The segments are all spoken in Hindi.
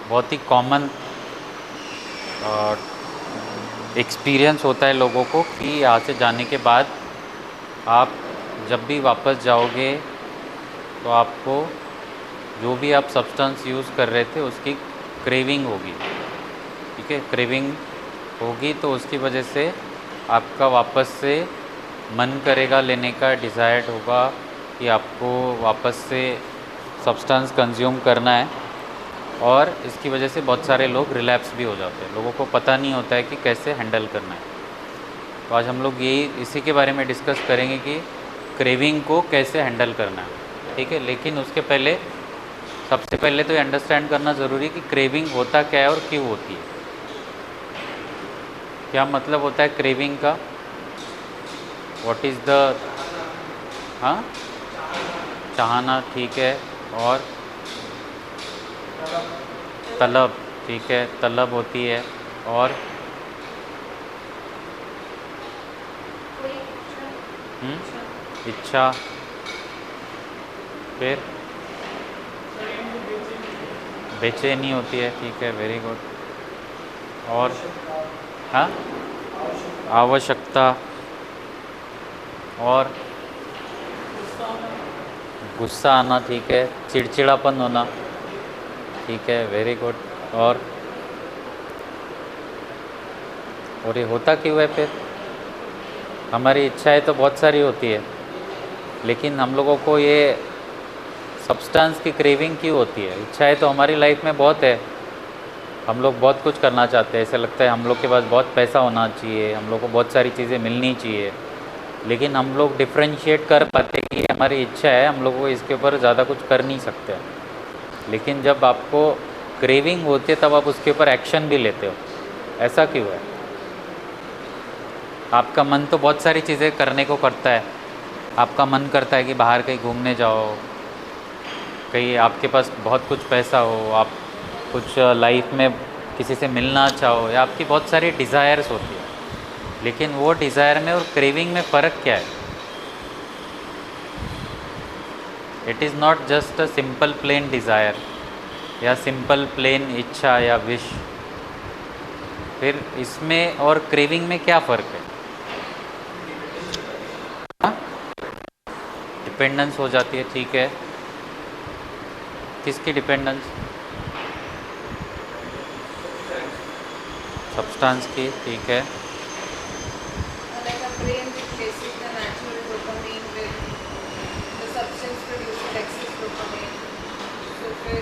बहुत ही कॉमन एक्सपीरियंस होता है लोगों को कि यहाँ से जाने के बाद आप जब भी वापस जाओगे तो आपको जो भी आप सब्सटेंस यूज़ कर रहे थे उसकी क्रेविंग होगी। ठीक है, क्रेविंग होगी तो उसकी वजह से आपका वापस से मन करेगा लेने का, डिज़ायर्ड होगा कि आपको वापस से सब्सटेंस कंज्यूम करना है। और इसकी वजह से बहुत सारे लोग रिलैप्स भी हो जाते हैं, लोगों को पता नहीं होता है कि कैसे हैंडल करना है। तो आज हम लोग यही इसी के बारे में डिस्कस करेंगे कि क्रेविंग को कैसे हैंडल करना है। ठीक है, लेकिन उसके पहले सबसे पहले तो ये अंडरस्टैंड करना ज़रूरी है कि क्रेविंग होता क्या है और क्यों होती है। क्या मतलब होता है क्रेविंग का? व्हाट इज़ द, हाँ, चाहना, ठीक है। और तलब, ठीक है, तलब होती है। और इच्छा। फिर बेचैनी होती है, ठीक है, वेरी गुड। और हाँ, आवश्यकता। और गुस्सा आना, ठीक है, चिड़चिड़ापन होना, ठीक है, वेरी गुड। और और ये होता क्यों है फिर? हमारी इच्छाएं तो बहुत सारी होती है, लेकिन हम लोगों को ये सब्सटेंस की क्रेविंग क्यों होती है? इच्छाएं तो हमारी लाइफ में बहुत है, हम लोग बहुत कुछ करना चाहते हैं, ऐसा लगता है हम लोग के पास बहुत पैसा होना चाहिए, हम लोग को बहुत सारी चीज़ें मिलनी चाहिए, लेकिन हम लोग डिफ्रेंशिएट कर पाते कि ये हमारी इच्छा है, हम लोग को इसके ऊपर ज़्यादा कुछ कर नहीं सकते। लेकिन जब आपको क्रेविंग होती है तब आप उसके ऊपर एक्शन भी लेते हो। ऐसा क्यों है? आपका मन तो बहुत सारी चीज़ें करने को करता है। आपका मन करता है कि बाहर कहीं घूमने जाओ, कहीं आपके पास बहुत कुछ पैसा हो, आप कुछ लाइफ में किसी से मिलना चाहो, या आपकी बहुत सारी डिज़ायर्स होती है। लेकिन वो डिज़ायर में और क्रेविंग में फ़र्क क्या है? It is not just a simple plain desire या सिंपल प्लेन इच्छा या विश। फिर इसमें और क्रेविंग में क्या फ़र्क है? डिपेंडेंस हो जाती है, ठीक है। किसकी डिपेंडेंस? सब्सटेंस की, ठीक है। Like a brain replaces the natural dopamine with the substance produces excess dopamine. So फिर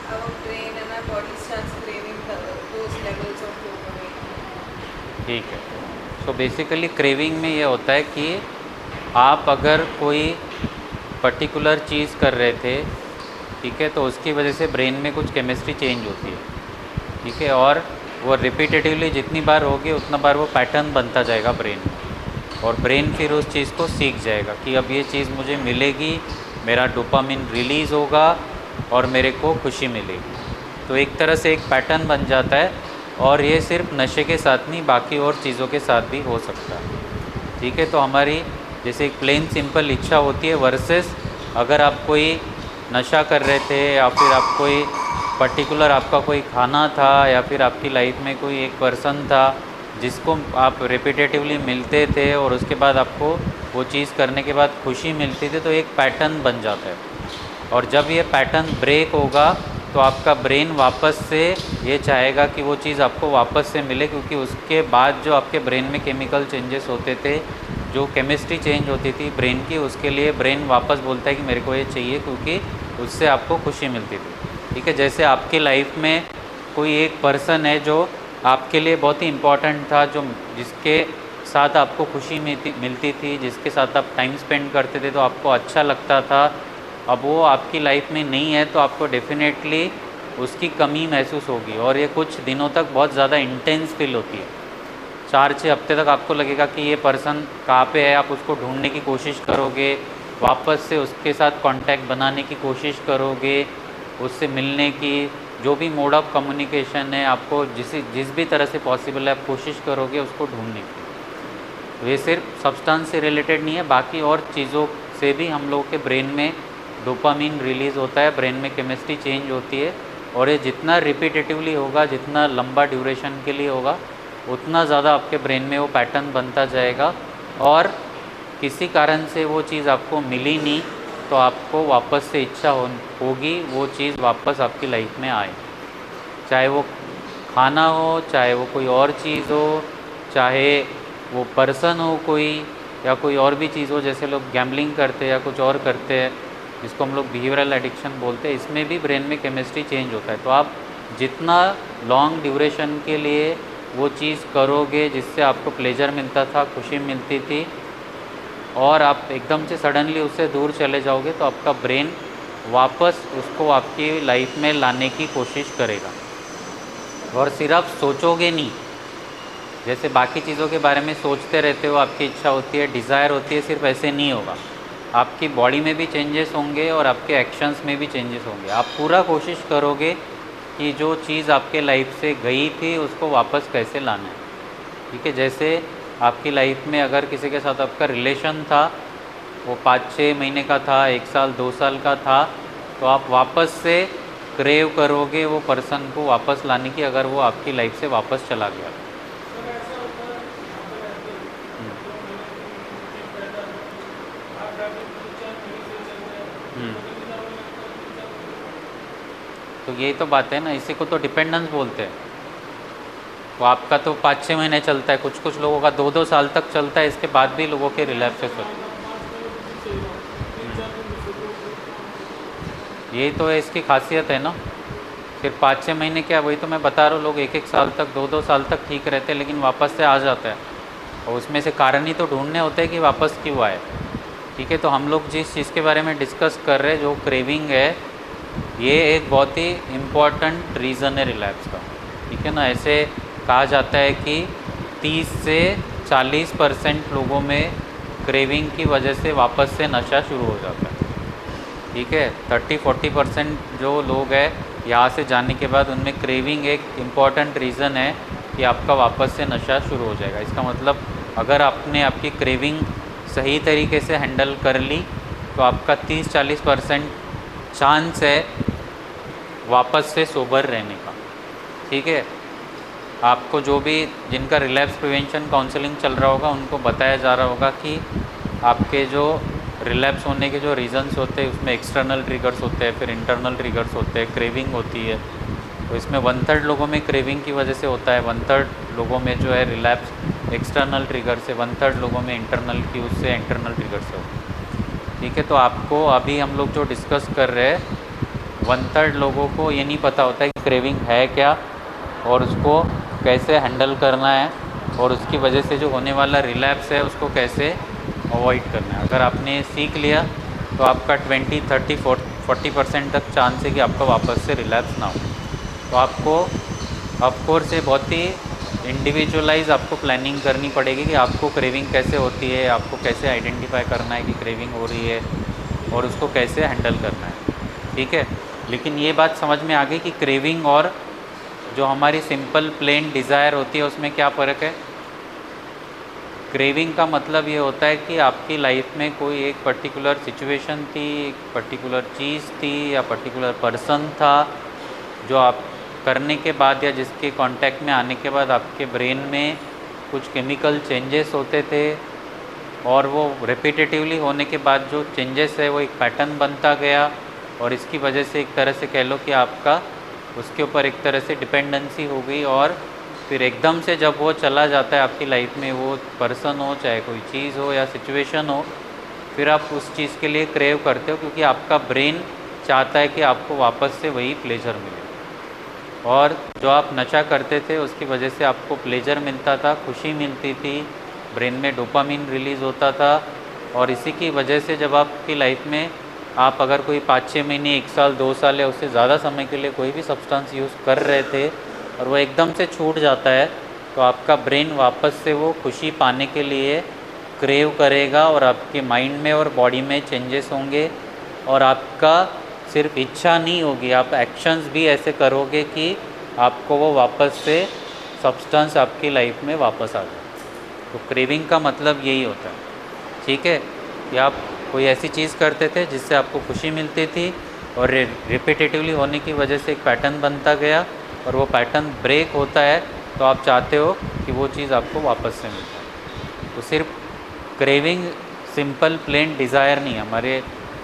our brain and our body starts craving those levels of dopamine. ठीक है। सो बेसिकली क्रेविंग में ये होता है कि आप अगर कोई पर्टिकुलर चीज़ कर रहे थे, ठीक है, तो उसकी वजह से ब्रेन में कुछ केमिस्ट्री चेंज होती है, ठीक है, और वो रिपीटेटिवली जितनी बार होगी उतना बार वो पैटर्न बनता जाएगा ब्रेन में, और ब्रेन फिर उस चीज़ को सीख जाएगा कि अब ये चीज़ मुझे मिलेगी, मेरा डोपामिन रिलीज़ होगा और मेरे को खुशी मिलेगी। तो एक तरह से एक पैटर्न बन जाता है, और ये सिर्फ नशे के साथ नहीं, बाकी और चीज़ों के साथ भी हो सकता है। ठीक है, तो हमारी जैसे एक प्लेन सिंपल इच्छा होती है वर्सेस अगर आप कोई नशा कर रहे थे, या फिर आप कोई पर्टिकुलर आपका कोई खाना था, या फिर आपकी लाइफ में कोई एक पर्सन था जिसको आप रिपीटेटिवली मिलते थे और उसके बाद आपको वो चीज़ करने के बाद खुशी मिलती थी, तो एक पैटर्न बन जाता है। और जब ये पैटर्न ब्रेक होगा तो आपका ब्रेन वापस से ये चाहेगा कि वो चीज़ आपको वापस से मिले, क्योंकि उसके बाद जो आपके ब्रेन में केमिकल चेंजेस होते थे, जो केमिस्ट्री चेंज होती थी ब्रेन की, उसके लिए ब्रेन वापस बोलता है कि मेरे को ये चाहिए, क्योंकि उससे आपको खुशी मिलती थी। ठीक है, जैसे आपके लाइफ में कोई एक पर्सन है जो आपके लिए बहुत ही इम्पोर्टेंट था, जो जिसके साथ आपको खुशी मिलती थी, जिसके साथ आप टाइम स्पेंड करते थे तो आपको अच्छा लगता था। अब वो आपकी लाइफ में नहीं है तो आपको डेफिनेटली उसकी कमी महसूस होगी, और ये कुछ दिनों तक बहुत ज़्यादा इंटेंस फील होती है। 4-6 हफ्ते तक आपको लगेगा कि ये पर्सन कहाँ पे है, आप उसको ढूंढने की कोशिश करोगे, वापस से उसके साथ कांटेक्ट बनाने की कोशिश करोगे, उससे मिलने की जो भी मोड ऑफ कम्युनिकेशन है आपको जिस भी तरह से पॉसिबल है आप कोशिश करोगे उसको ढूंढने की। तो ये सिर्फ सब्सटेंस से रिलेटेड नहीं है, बाकी और चीज़ों से भी हम लोगों के ब्रेन में डोपामिन रिलीज़ होता है, ब्रेन में केमिस्ट्री चेंज होती है, और ये जितना रिपीटेटिवली होगा, जितना लंबा ड्यूरेशन के लिए होगा, उतना ज़्यादा आपके ब्रेन में वो पैटर्न बनता जाएगा। और किसी कारण से वो चीज़ आपको मिली नहीं तो आपको वापस से इच्छा होगी वो चीज़ वापस आपकी लाइफ में आए, चाहे वो खाना हो, चाहे वो कोई और चीज़ हो, चाहे वो पर्सन हो कोई, या कोई और भी चीज़ हो। जैसे लोग गैम्बलिंग करते हैं या कुछ और करते हैं, जिसको हम लोग बिहेवियरल एडिक्शन बोलते हैं, इसमें भी ब्रेन में केमिस्ट्री चेंज होता है। तो आप जितना लॉन्ग ड्यूरेशन के लिए वो चीज़ करोगे जिससे आपको प्लेजर मिलता था, खुशी मिलती थी, और आप एकदम से सडनली उससे दूर चले जाओगे तो आपका ब्रेन वापस उसको आपकी लाइफ में लाने की कोशिश करेगा। और सिर्फ सोचोगे नहीं, जैसे बाकी चीज़ों के बारे में सोचते रहते हो, आपकी इच्छा होती है, डिज़ायर होती है, सिर्फ ऐसे नहीं होगा। आपकी बॉडी में भी चेंजेस होंगे और आपके एक्शंस में भी चेंजेस होंगे। आप पूरा कोशिश करोगे कि जो चीज़ आपके लाइफ से गई थी उसको वापस कैसे लाना है। ठीक है, जैसे आपकी लाइफ में अगर किसी के साथ आपका रिलेशन था, वो 5-6 महीने का था, 1 साल 2 साल का था, तो आप वापस से क्रेव करोगे वो पर्सन को वापस लाने की, अगर वो आपकी लाइफ से वापस चला गया। तो यही तो बात है ना, इसी को तो डिपेंडेंस बोलते हैं। वो आपका तो 5-6 महीने चलता है, कुछ कुछ लोगों का 2-2 साल तक चलता है, इसके बाद भी लोगों के रिलैप्सेस होते हैं। यही तो है, इसकी खासियत है ना। सिर्फ 5-6 महीने क्या, वही तो मैं बता रहा हूँ, लोग 1-1 साल तक 2-2 साल तक ठीक रहते हैं, लेकिन वापस से आ जाता है। और उसमें से कारण ही तो ढूंढने होते हैं कि वापस क्यों आए। ठीक है, तो हम लोग जिस चीज़ के बारे में डिस्कस कर रहे हैं, जो क्रेविंग है, ये एक बहुत ही इम्पॉर्टेंट रीज़न है रिलैप्स का। ठीक है ना, ऐसे कहा जाता है कि 30 से 40% लोगों में क्रेविंग की वजह से वापस से नशा शुरू हो जाता है। ठीक है, 30-40% जो लोग हैं यहाँ से जाने के बाद, उनमें क्रेविंग एक इम्पॉर्टेंट रीज़न है कि आपका वापस से नशा शुरू हो जाएगा। इसका मतलब अगर आपने आपकी क्रेविंग सही तरीके से हैंडल कर ली तो आपका 30-40% चांस है वापस से सोबर रहने का। ठीक है, आपको जो भी जिनका रिलैप्स प्रिवेंशन काउंसलिंग चल रहा होगा, उनको बताया जा रहा होगा कि आपके जो रिलैप्स होने के जो रीज़न्स होते हैं, उसमें एक्सटर्नल ट्रिगर्स होते हैं, फिर इंटरनल ट्रिगर्स होते हैं, क्रेविंग होती है। तो इसमें 1/3 लोगों में क्रेविंग की वजह से होता है, 1/3 लोगों में जो है रिलैप्स एक्सटर्नल ट्रिगर से, 1/3 लोगों में इंटरनल क्यूज से, इंटरनल ट्रिगर से होता है। ठीक है, तो आपको अभी हम लोग जो डिस्कस कर रहे हैं, 1/3 लोगों को ये नहीं पता होता है कि क्रेविंग है क्या और उसको कैसे हैंडल करना है, और उसकी वजह से जो होने वाला रिलैप्स है उसको कैसे अवॉइड करना है। अगर आपने सीख लिया तो आपका 20-30-40% तक चांस है कि आपका वापस से रिलैप्स ना हो। तो आपको ऑफकोर्स ये बहुत ही इंडिविजुअलाइज आपको प्लानिंग करनी पड़ेगी कि आपको क्रेविंग कैसे होती है, आपको कैसे आइडेंटिफाई करना है कि क्रेविंग हो रही है, और उसको कैसे हैंडल करना है। ठीक है, लेकिन ये बात समझ में आ गई कि क्रेविंग और जो हमारी सिंपल प्लेन डिज़ायर होती है उसमें क्या फ़र्क है। क्रेविंग का मतलब ये होता है कि आपकी लाइफ में कोई एक पर्टिकुलर सिचुएशन थी, एक पर्टिकुलर चीज़ थी या पर्टिकुलर पर्सन था, जो आप करने के बाद या जिसके कांटेक्ट में आने के बाद आपके ब्रेन में कुछ केमिकल चेंजेस होते थे, और वो रिपीटेटिवली होने के बाद जो चेंजेस है वो एक पैटर्न बनता गया, और इसकी वजह से एक तरह से कह लो कि आपका उसके ऊपर एक तरह से डिपेंडेंसी हो गई। और फिर एकदम से जब वो चला जाता है आपकी लाइफ में, वो पर्सन हो, चाहे कोई चीज़ हो या सिचुएशन हो, फिर आप उस चीज़ के लिए क्रेव करते हो, क्योंकि आपका ब्रेन चाहता है कि आपको वापस से वही प्लेजर मिले। और जो आप नशा करते थे उसकी वजह से आपको प्लेजर मिलता था, खुशी मिलती थी, ब्रेन में डोपामिन रिलीज़ होता था, और इसी की वजह से जब आपकी लाइफ में आप अगर कोई 5-6 महीने, 1 साल 2 साल या उससे ज़्यादा समय के लिए कोई भी सब्सटेंस यूज़ कर रहे थे और वो एकदम से छूट जाता है, तो आपका ब्रेन वापस से वो खुशी पाने के लिए क्रेव करेगा, और आपके माइंड में और बॉडी में चेंजेस होंगे, और आपका सिर्फ इच्छा नहीं होगी, आप एक्शंस भी ऐसे करोगे कि आपको वो वापस से सब्सटेंस आपकी लाइफ में वापस आ जाए। तो क्रेविंग का मतलब यही होता है। ठीक है, कि आप कोई ऐसी चीज़ करते थे जिससे आपको खुशी मिलती थी, और रिपीटेटिवली होने की वजह से एक पैटर्न बनता गया और वो पैटर्न ब्रेक होता है, तो आप चाहते हो कि वो चीज़ आपको वापस से मिल जाए। तो सिर्फ क्रेविंग सिंपल प्लेन डिज़ायर नहीं है। हमारे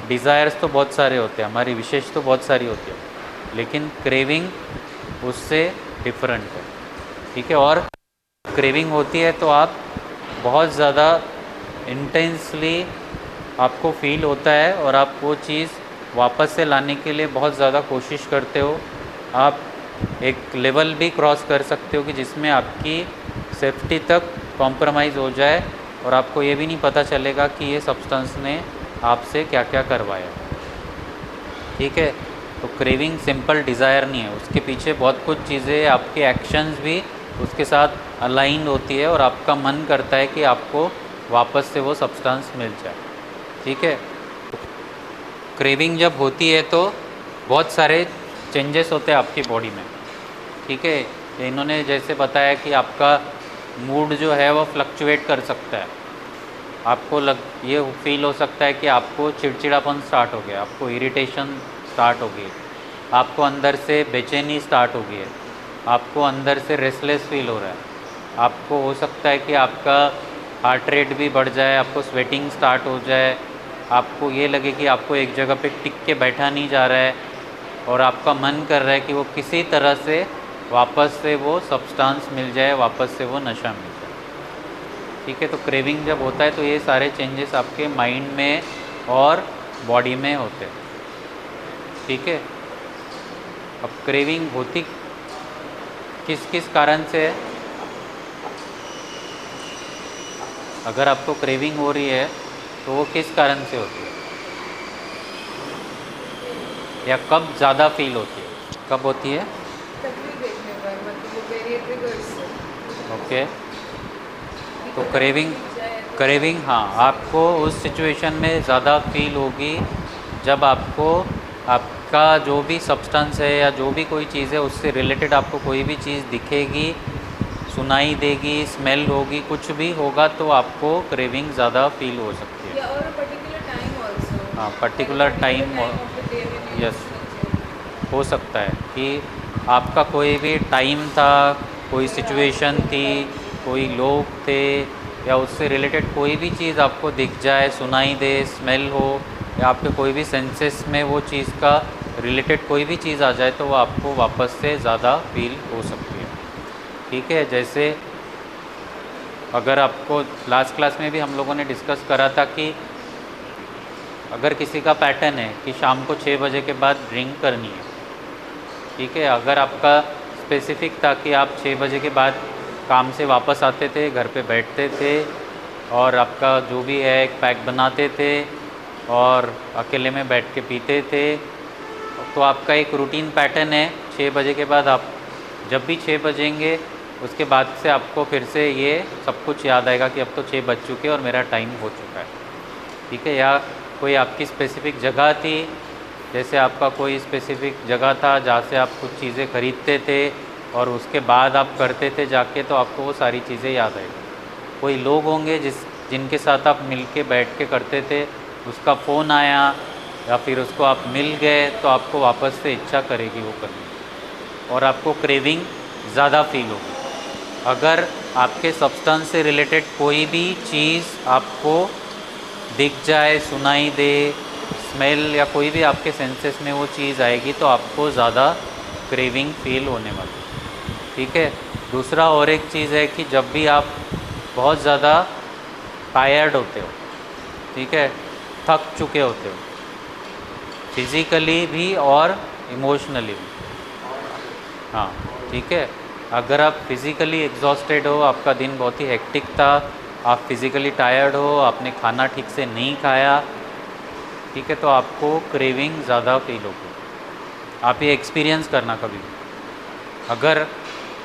डिज़ायर्स तो बहुत सारे होते हैं, हमारी विशेष तो बहुत सारी होती है, लेकिन क्रेविंग उससे डिफरेंट है। ठीक है, और क्रेविंग होती है तो आप बहुत ज़्यादा इंटेंसली आपको फील होता है और आप वो चीज़ वापस से लाने के लिए बहुत ज़्यादा कोशिश करते हो। आप एक लेवल भी क्रॉस कर सकते हो कि जिसमें आपकी सेफ्टी तक कॉम्प्रोमाइज़ हो जाए और आपको ये भी नहीं पता चलेगा कि ये सब्सटेंस ने आपसे क्या क्या करवाया। ठीक है, तो क्रेविंग सिंपल डिज़ायर नहीं है, उसके पीछे बहुत कुछ चीज़ें, आपके एक्शंस भी उसके साथ अलाइन होती है और आपका मन करता है कि आपको वापस से वो सब्सटेंस मिल जाए। ठीक है, क्रेविंग जब होती है तो बहुत सारे चेंजेस होते हैं आपकी बॉडी में। ठीक है, इन्होंने जैसे बताया कि आपका मूड जो है वो फ्लक्चुएट कर सकता है। आपको ये फील हो सकता है कि आपको चिड़चिड़ापन स्टार्ट हो गया, आपको इरिटेशन स्टार्ट हो गई, आपको अंदर से बेचैनी स्टार्ट हो गई है, आपको अंदर से रेस्टलेस फील हो रहा है, आपको हो सकता है कि आपका हार्ट रेट भी बढ़ जाए, आपको स्वेटिंग स्टार्ट हो जाए, आपको ये लगे कि आपको एक जगह पे टिक के बैठा नहीं जा रहा है और आपका मन कर रहा है कि वो किसी तरह से वापस से वो सब्सटेंस मिल जाए, वापस से वो नशा मिल जाए। ठीक है, तो क्रेविंग जब होता है तो ये सारे चेंजेस आपके माइंड में और बॉडी में होते हैं। ठीक है, अब क्रेविंग होती किस किस कारण से है? अगर आपको क्रेविंग हो रही है तो वो किस कारण से होती है या कब ज़्यादा फील होती है, कब होती है? तकलीफ देखने पर, मतलब वो वेरिएट ट्रिगर्स से। ओके, तो क्रेविंग हाँ, आपको उस सिचुएशन में ज़्यादा फील होगी जब आपको आपका जो भी सब्सटेंस है या जो भी कोई चीज़ है उससे रिलेटेड आपको कोई भी चीज़ दिखेगी, सुनाई देगी, स्मेल होगी, कुछ भी होगा तो आपको क्रेविंग ज़्यादा फील हो सकती है। या और अ पर्टिकुलर टाइम आल्सो। हाँ, पर्टिकुलर टाइम यस हो सकता है कि आपका कोई भी टाइम था, कोई सिचुएशन थी, कोई लोग थे या उससे रिलेटेड कोई भी चीज़ आपको दिख जाए, सुनाई दे, स्मेल हो या आपके कोई भी सेंसेस में वो चीज़ का रिलेटेड कोई भी चीज़ आ जाए तो वो आपको वापस से ज़्यादा फील हो सकती है। ठीक है, जैसे अगर आपको लास्ट क्लास में भी हम लोगों ने डिस्कस करा था कि अगर किसी का पैटर्न है कि शाम को 6 बजे के बाद ड्रिंक करनी है। ठीक है, अगर आपका स्पेसिफिक था कि आप 6 बजे के बाद काम से वापस आते थे, घर पे बैठते थे और आपका जो भी है एक पैक बनाते थे और अकेले में बैठ के पीते थे, तो आपका एक रूटीन पैटर्न है 6 बजे के बाद आप जब भी 6 बजेंगे उसके बाद से आपको फिर से ये सब कुछ याद आएगा कि अब तो 6 बज चुके और मेरा टाइम हो चुका है। ठीक है, या कोई आपकी स्पेसिफ़िक जगह थी, जैसे आपका कोई स्पेसिफ़िक जगह था जहाँ से आप कुछ चीज़ें खरीदते थे और उसके बाद आप करते थे जाके, तो आपको वो सारी चीज़ें याद आएगी। कोई लोग होंगे जिनके साथ आप मिल के बैठ के करते थे, उसका फ़ोन आया या फिर उसको आप मिल गए तो आपको वापस से इच्छा करेगी वो करने की और आपको क्रेविंग ज़्यादा फील होगी। अगर आपके सब्सटेंस से रिलेटेड कोई भी चीज़ आपको दिख जाए, सुनाई दे, स्मेल या कोई भी आपके सेंसेस में वो चीज़ आएगी तो आपको ज़्यादा क्रेविंग फील होने वाली। ठीक है, दूसरा और एक चीज़ है कि जब भी आप बहुत ज़्यादा टायर्ड होते हो, ठीक है, थक चुके होते हो फिज़िकली भी और इमोशनली भी। हाँ, ठीक है, अगर आप फिज़िकली एग्जॉस्टेड हो, आपका दिन बहुत ही हेक्टिक था, आप फिज़िकली टायर्ड हो, आपने खाना ठीक से नहीं खाया, ठीक है, तो आपको क्रेविंग ज़्यादा फील होगी। आप ये एक्सपीरियंस करना कभी। अगर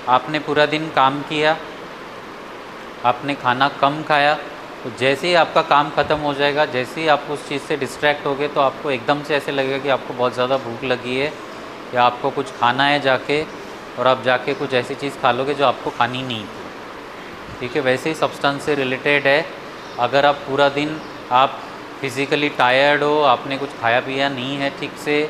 आपने पूरा दिन काम किया, आपने खाना कम खाया, तो जैसे ही आपका काम ख़त्म हो जाएगा, जैसे ही आप उस चीज़ से डिस्ट्रैक्ट होगे तो आपको एकदम से ऐसे लगेगा कि आपको बहुत ज़्यादा भूख लगी है या आपको कुछ खाना है जाके, और आप जाके कुछ ऐसी चीज़ खा लोगे जो आपको खानी नहीं थी। ठीक है, वैसे ही सब्सटेंस से रिलेटेड है। अगर आप पूरा दिन आप फिज़िकली टायर्ड हो, आपने कुछ खाया पिया नहीं है ठीक से,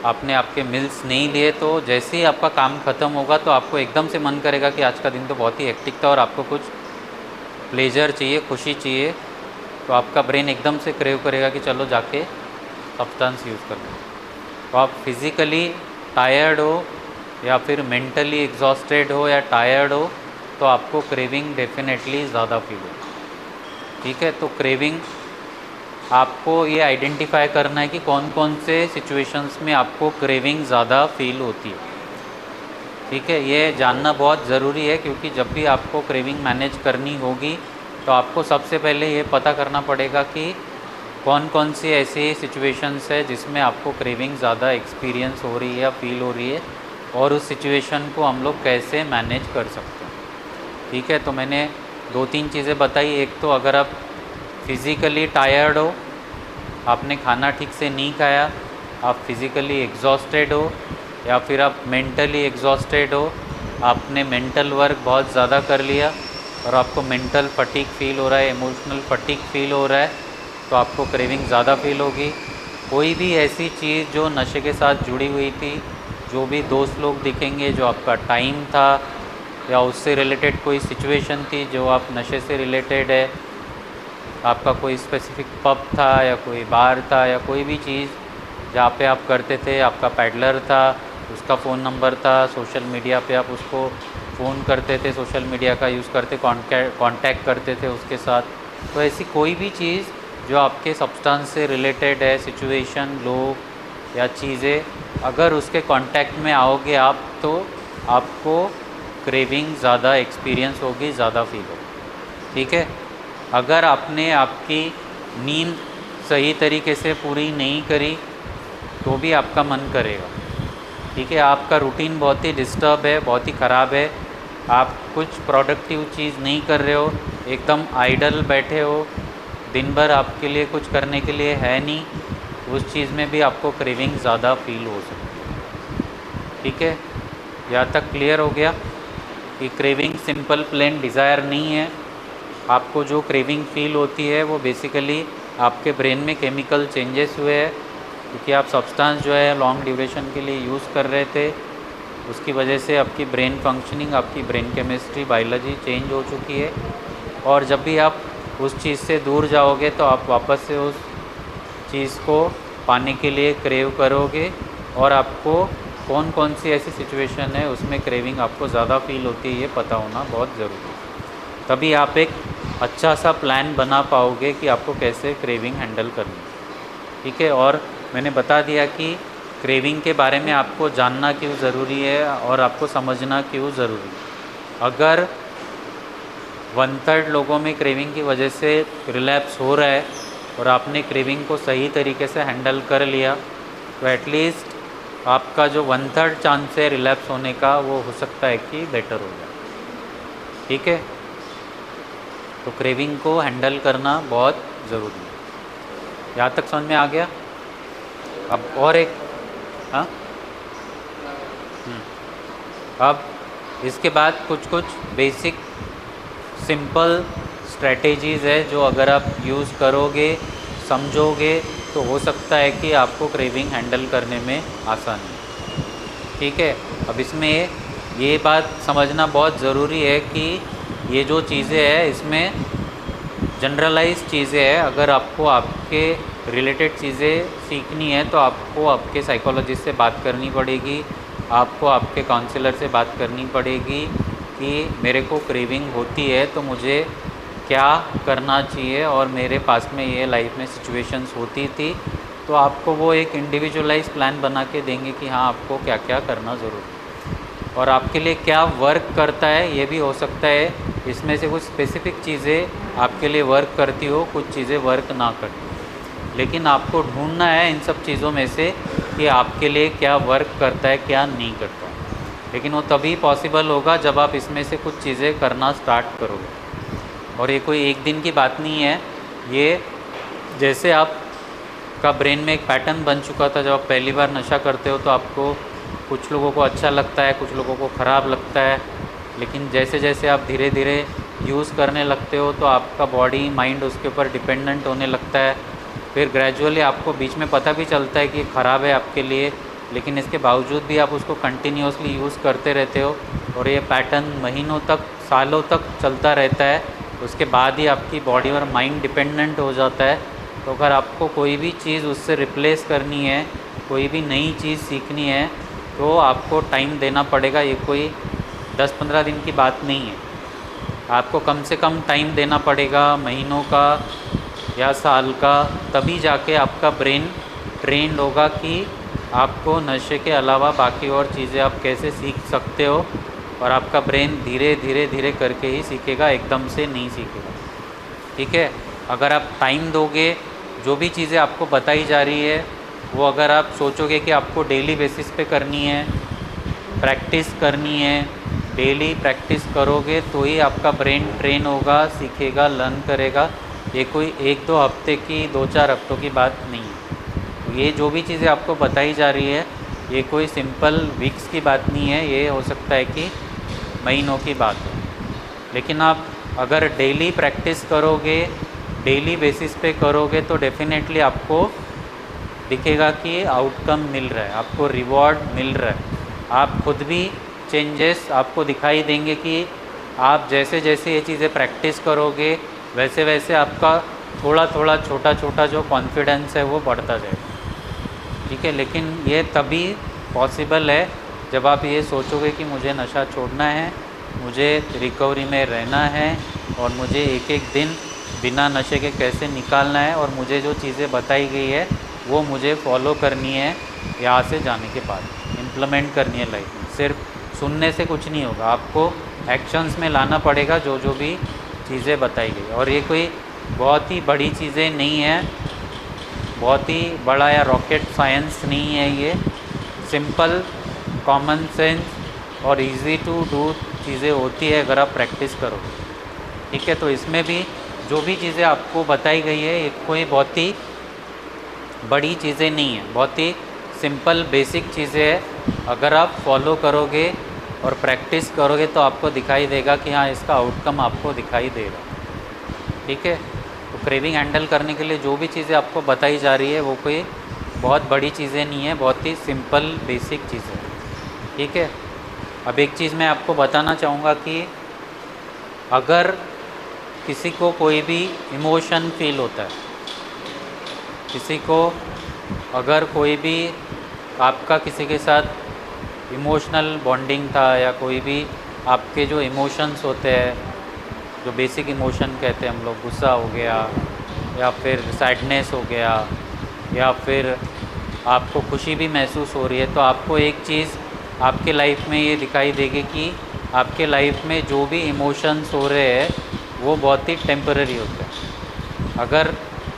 आपने आपके मिल्स नहीं लिए, तो जैसे ही आपका काम ख़त्म होगा तो आपको एकदम से मन करेगा कि आज का दिन तो बहुत ही हेक्टिक था और आपको कुछ प्लेजर चाहिए, खुशी चाहिए, तो आपका ब्रेन एकदम से क्रेव करेगा कि चलो जाके सब्सटेंस यूज़ कर लो। तो आप फिज़िकली टायर्ड हो या फिर मेंटली एग्जॉस्टेड हो या टायर्ड हो तो आपको क्रेविंग डेफिनेटली ज़्यादा फील हो। ठीक है, तो क्रेविंग आपको ये आइडेंटिफाई करना है कि कौन कौन से सिचुएशंस में आपको क्रेविंग ज़्यादा फील होती है। ठीक है, ये जानना बहुत ज़रूरी है, क्योंकि जब भी आपको क्रेविंग मैनेज करनी होगी तो आपको सबसे पहले ये पता करना पड़ेगा कि कौन कौन सी ऐसी सिचुएशंस है जिसमें आपको क्रेविंग ज़्यादा एक्सपीरियंस हो रही है या फील हो रही है, और उस सिचुएशन को हम लोग कैसे मैनेज कर सकते हैं। ठीक है, तो मैंने 2-3 चीज़ें बताई। एक तो अगर आप फिज़िकली टायर्ड हो, आपने खाना ठीक से नहीं खाया, आप फिज़िकली एग्जॉस्टेड हो, या फिर आप मेंटली एग्जॉस्टेड हो, आपने मेंटल वर्क बहुत ज़्यादा कर लिया और आपको मेंटल फटीग फील हो रहा है, इमोशनल फटीग फील हो रहा है, तो आपको क्रेविंग ज़्यादा फील होगी। कोई भी ऐसी चीज़ जो नशे के साथ जुड़ी हुई थी, जो भी दोस्त लोग दिखेंगे, जो आपका टाइम था या उससे रिलेटेड कोई सिचुएशन थी जो आप नशे से रिलेटेड है, आपका कोई स्पेसिफिक पब था या कोई बार था या कोई भी चीज़ जहाँ पे आप करते थे, आपका पैडलर था, उसका फ़ोन नंबर था, सोशल मीडिया पे आप उसको फ़ोन करते थे, सोशल मीडिया का यूज़ करते, कांटेक्ट करते थे उसके साथ। तो ऐसी कोई भी चीज़ जो आपके सब्सटेंस से रिलेटेड है, सिचुएशन, लोग या चीज़ें, अगर उसके कांटेक्ट में आओगे आप तो आपको क्रेविंग ज़्यादा एक्सपीरियंस होगी, ज़्यादा फील होगी। ठीक है, अगर आपने आपकी नींद सही तरीके से पूरी नहीं करी तो भी आपका मन करेगा। ठीक है, आपका रूटीन बहुत ही डिस्टर्ब है, बहुत ही ख़राब है, आप कुछ प्रोडक्टिव चीज़ नहीं कर रहे हो, एकदम आइडल बैठे हो, दिन भर आपके लिए कुछ करने के लिए है नहीं, उस चीज़ में भी आपको क्रेविंग ज़्यादा फील हो सकती है। ठीक है, यहाँ तक क्लियर हो गया कि क्रेविंग सिंपल प्लेन डिज़ायर नहीं है। आपको जो क्रेविंग फील होती है वो बेसिकली आपके ब्रेन में केमिकल चेंजेस हुए हैं, क्योंकि आप सब्सटेंस जो है लॉन्ग ड्यूरेशन के लिए यूज़ कर रहे थे, उसकी वजह से आपकी ब्रेन फंक्शनिंग, आपकी ब्रेन केमिस्ट्री, बायोलॉजी चेंज हो चुकी है। और जब भी आप उस चीज़ से दूर जाओगे तो आप वापस से उस चीज़ को पाने के लिए क्रेव करोगे, और आपको कौन कौन सी ऐसी सिचुएशन है उसमें क्रेविंग आपको ज़्यादा फील होती है, ये पता होना बहुत ज़रूरी है। तभी आप एक अच्छा सा प्लान बना पाओगे कि आपको कैसे क्रेविंग हैंडल करनी है। ठीक है, और मैंने बता दिया कि क्रेविंग के बारे में आपको जानना क्यों ज़रूरी है और आपको समझना क्यों ज़रूरी है। अगर 1/3 लोगों में क्रेविंग की वजह से रिलैप्स हो रहा है और आपने क्रेविंग को सही तरीके से हैंडल कर लिया, तो एटलीस्ट आपका जो 1/3 चांस है रिलैप्स होने का, वो हो सकता है कि बेटर हो जाए। ठीक है, तो क्रेविंग को हैंडल करना बहुत ज़रूरी है। यहाँ तक समझ में आ गया? अब और एक, हाँ, अब इसके बाद कुछ कुछ बेसिक सिंपल स्ट्रैटेजीज़ है जो अगर आप यूज़ करोगे, समझोगे, तो हो सकता है कि आपको क्रेविंग हैंडल करने में आसानी है। ठीक है, अब इसमें ये बात समझना बहुत ज़रूरी है कि ये जो चीज़ें हैं इसमें जनरलाइज चीज़ें हैं। अगर आपको आपके रिलेटेड चीज़ें सीखनी है तो आपको आपके साइकोलॉजिस्ट से बात करनी पड़ेगी, आपको आपके काउंसलर से बात करनी पड़ेगी कि मेरे को क्रेविंग होती है तो मुझे क्या करना चाहिए, और मेरे पास में ये लाइफ में सिचुएशंस होती थी, तो आपको वो एक इंडिविजुअलाइज प्लान बना के देंगे कि हाँ आपको क्या क्या करना ज़रूरी है और आपके लिए क्या वर्क करता है। ये भी हो सकता है इसमें से कुछ स्पेसिफिक चीज़ें आपके लिए वर्क करती हो, कुछ चीज़ें वर्क ना करती, लेकिन आपको ढूंढना है इन सब चीज़ों में से कि आपके लिए क्या वर्क करता है, क्या नहीं करता। लेकिन वो तभी पॉसिबल होगा जब आप इसमें से कुछ चीज़ें करना स्टार्ट करोगे। और ये कोई एक दिन की बात नहीं है, ये जैसे आप का ब्रेन में एक पैटर्न बन चुका था। जब आप पहली बार नशा करते हो तो आपको कुछ लोगों को अच्छा लगता है, कुछ लोगों को ख़राब लगता है, लेकिन जैसे जैसे आप धीरे धीरे यूज़ करने लगते हो तो आपका बॉडी माइंड उसके ऊपर डिपेंडेंट होने लगता है। फिर ग्रेजुअली आपको बीच में पता भी चलता है कि ख़राब है आपके लिए, लेकिन इसके बावजूद भी आप उसको कंटिन्यूसली यूज़ करते रहते हो और ये पैटर्न महीनों तक, सालों तक चलता रहता है, उसके बाद ही आपकी बॉडी और माइंड डिपेंडेंट हो जाता है। तो अगर आपको कोई भी चीज़ उससे रिप्लेस करनी है, कोई भी नई चीज़ सीखनी है, तो आपको टाइम देना पड़ेगा। ये कोई 10-15 दिन की बात नहीं है, आपको कम से कम टाइम देना पड़ेगा, महीनों का या साल का, तभी जाके आपका ब्रेन ट्रेंड होगा कि आपको नशे के अलावा बाकी और चीज़ें आप कैसे सीख सकते हो। और आपका ब्रेन धीरे धीरे धीरे करके ही सीखेगा, एकदम से नहीं सीखेगा। ठीक है, अगर आप टाइम दोगे, जो भी चीज़ें आपको बताई जा रही है वो अगर आप सोचोगे कि आपको डेली बेसिस पे करनी है, प्रैक्टिस करनी है, डेली प्रैक्टिस करोगे तो ही आपका ब्रेन ट्रेन होगा, सीखेगा, लर्न करेगा। ये कोई 1-2 हफ्ते की, 2-4 हफ्तों की बात नहीं है। ये जो भी चीज़ें आपको बताई जा रही है, ये कोई सिंपल वीक्स की बात नहीं है, ये हो सकता है कि महीनों की बात हो। लेकिन आप अगर डेली प्रैक्टिस करोगे, डेली बेसिस पे करोगे, तो डेफिनेटली आपको दिखेगा कि आउटकम मिल रहा है, आपको रिवॉर्ड मिल रहा है। आप खुद भी चेंजेस आपको दिखाई देंगे कि आप जैसे जैसे ये चीज़ें प्रैक्टिस करोगे, वैसे वैसे आपका थोड़ा थोड़ा, छोटा छोटा जो कॉन्फिडेंस है वो बढ़ता जाएगा। ठीक है, लेकिन ये तभी पॉसिबल है जब आप ये सोचोगे कि मुझे नशा छोड़ना है, मुझे रिकवरी में रहना है और मुझे एक एक दिन बिना नशे के कैसे निकालना है, और मुझे जो चीज़ें बताई गई है वो मुझे फॉलो करनी है। यहाँ से जाने के बाद इम्प्लीमेंट करनी है लाइफ में। सिर्फ सुनने से कुछ नहीं होगा, आपको एक्शंस में लाना पड़ेगा जो जो भी चीज़ें बताई गई। और ये कोई बहुत ही बड़ी चीज़ें नहीं है, बहुत ही बड़ा या रॉकेट साइंस नहीं है, ये सिंपल कॉमन सेंस और इजी टू डू चीज़ें होती है अगर आप प्रैक्टिस करो। ठीक है, तो इसमें भी जो भी चीज़ें आपको बताई गई है, ये कोई बहुत ही बड़ी चीज़ें नहीं है, बहुत ही सिंपल बेसिक चीज़ें हैं। अगर आप फॉलो करोगे और प्रैक्टिस करोगे तो आपको दिखाई देगा कि हाँ, इसका आउटकम आपको दिखाई दे रहा है। ठीक है, तो क्रेविंग हैंडल करने के लिए जो भी चीज़ें आपको बताई जा रही है वो कोई बहुत बड़ी चीज़ें नहीं है, बहुत ही सिंपल बेसिक चीज़ें। ठीक है, अब एक चीज़ मैं आपको बताना चाहूँगा कि अगर किसी को कोई भी इमोशन फील होता है, किसी को अगर कोई भी आपका किसी के साथ इमोशनल बॉन्डिंग था, या कोई भी आपके जो इमोशंस होते हैं, जो बेसिक इमोशन कहते हैं हम लोग, गुस्सा हो गया या फिर सैडनेस हो गया या फिर आपको खुशी भी महसूस हो रही है, तो आपको एक चीज़ आपके लाइफ में ये दिखाई देगी कि आपके लाइफ में जो भी इमोशंस हो रहे हैं वो बहुत ही टेम्पररी होते हैं। अगर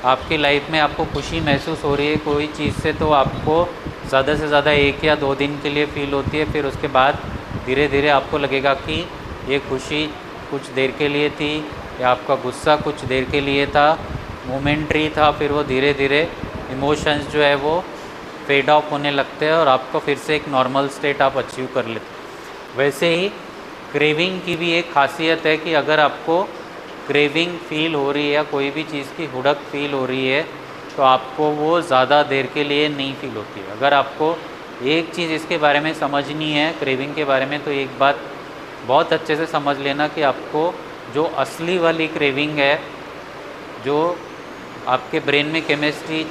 आपकी लाइफ में आपको खुशी महसूस हो रही है कोई चीज़ से, तो आपको ज़्यादा से ज़्यादा 1 या 2 दिन के लिए फ़ील होती है, फिर उसके बाद धीरे धीरे आपको लगेगा कि ये खुशी कुछ देर के लिए थी, या आपका गुस्सा कुछ देर के लिए था, मोमेंट्री था, फिर वो धीरे धीरे इमोशंस जो है वो फेड ऑफ होने लगते हैं और आपको फिर से एक नॉर्मल स्टेट आप अचीव कर लेते। वैसे ही क्रेविंग की भी एक खासियत है कि अगर आपको क्रेविंग फील हो रही है या कोई भी चीज़ की हुड़क फील हो रही है, तो आपको वो ज़्यादा देर के लिए नहीं फील होती है। अगर आपको एक चीज़ इसके बारे में समझनी है, क्रेविंग के बारे में, तो एक बात बहुत अच्छे से समझ लेना कि आपको जो असली वाली क्रेविंग है, जो आपके ब्रेन में केमिस्ट्री